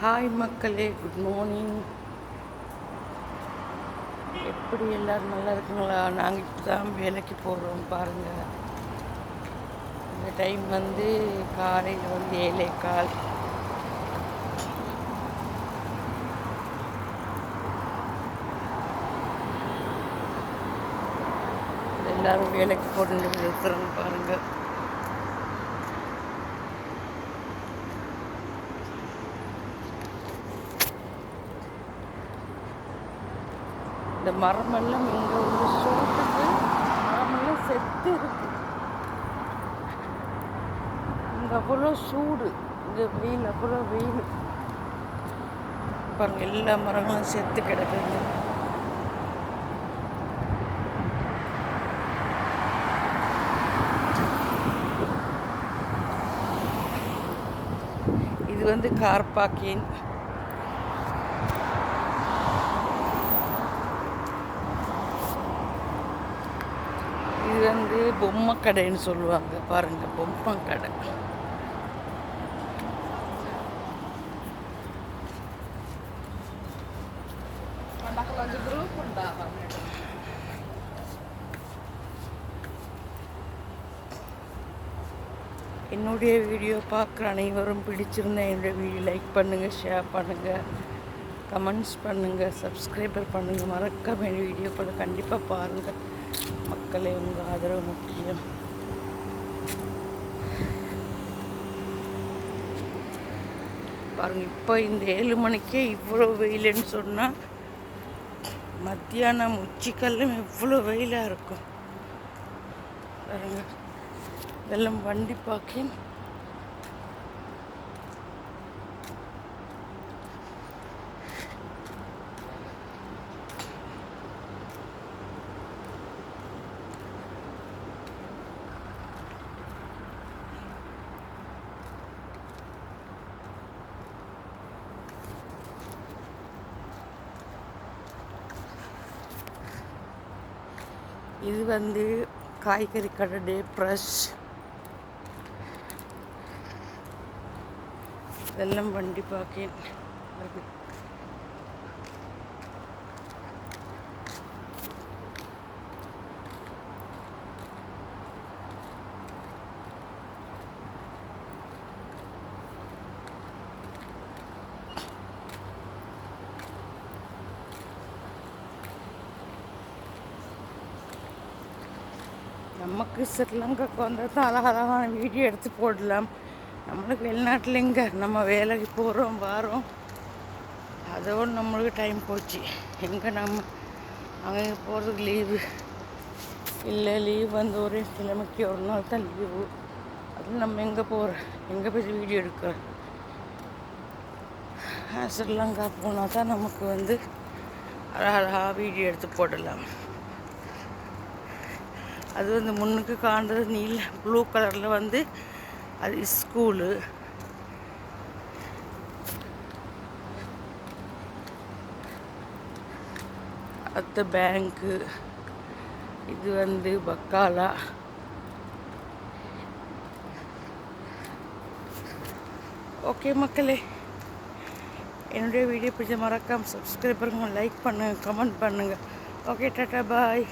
Hi மக்களே, good morning. எப்படி எல்லோரும் நல்லா இருக்குங்களா? நாங்கள் இப்போ தான் வேலைக்கு போகிறோம் பாருங்கள். இந்த டைம் வந்து காலையில் 7:15. எல்லோரும் வேலைக்கு போட்டு இருக்கிறோங்க பாருங்கள். இந்த மரமெல்லாம் இங்கே உள்ள சூட்டுக்கு மரமெல்லாம் செத்து இருக்கு. இங்கே அவ்வளோ சூடு, இங்கே வெயில் அவ்வளோ வெயில் பாருங்க. எல்லா மரங்களும் செத்து கிடக்குது. இது வந்து கார் பார்க்கிங். இது வந்து பொம்மை கடைன்னு சொல்லுவாங்க பாருங்கள், பொம்மை கடை. என்னுடைய வீடியோ பார்க்குற அனைவரும் பிடிச்சிருந்தேன். என்னுடைய வீடியோ லைக் பண்ணுங்கள், ஷேர் பண்ணுங்கள், கமெண்ட்ஸ் பண்ணுங்கள், சப்ஸ்கிரைபர் பண்ணுங்கள். மறக்காம என் வீடியோக்களை கண்டிப்பாக பாருங்கள் மக்களே. உங்கள் ஆதரவு முக்கியம். பாருங்கள், இப்போ இந்த 7 மணிக்கே இவ்வளோ வெயிலுன்னு சொன்னால் மத்தியானம் உச்சிக்கல்லும் எவ்வளோ வெயிலாக இருக்கும் பாருங்கள். இதெல்லாம் வண்டி பார்க்கிங். இது வந்து காய்கறி கடை, ப்ரஷ், இதெல்லாம் வண்டி பார்க்கிங். நமக்கு ஸ்ரீலங்காவுக்கு வந்தால் தான் அழகழகான வீடியோ எடுத்து போடலாம். நம்மளுக்கு வெளிநாட்டில் எங்கே, நம்ம வேலைக்கு போகிறோம் வரோம், அதோடு நம்மளுக்கு டைம் போச்சு. எங்கே நம்ம அங்கே போகிறதுக்கு லீவு இல்லை. லீவ் வந்து ஒரே கிழமைக்கு ஒரு நாள் தான் லீவு. அதில் நம்ம எங்கே போகிறோம், எங்கே போய் வீடியோ எடுக்கிறோம்? ஸ்ரீலங்கா போனால் தான் நமக்கு வந்து அழகழகாக வீடியோ எடுத்து போடலாம். அது வந்து முன்னுக்கு காண்றது நீல ப்ளூ கலரில் வந்து அது ஸ்கூலு. அடுத்த பேங்க்கு. இது வந்து பக்காலா. ஓகே மக்களே, என்னுடைய வீடியோ பிடிச்ச மறக்காமல் சப்ஸ்கிரைப் பண்ணுங்கள், லைக் பண்ணுங்கள், கமெண்ட் பண்ணுங்கள். ஓகே, டாட்டா, பாய்.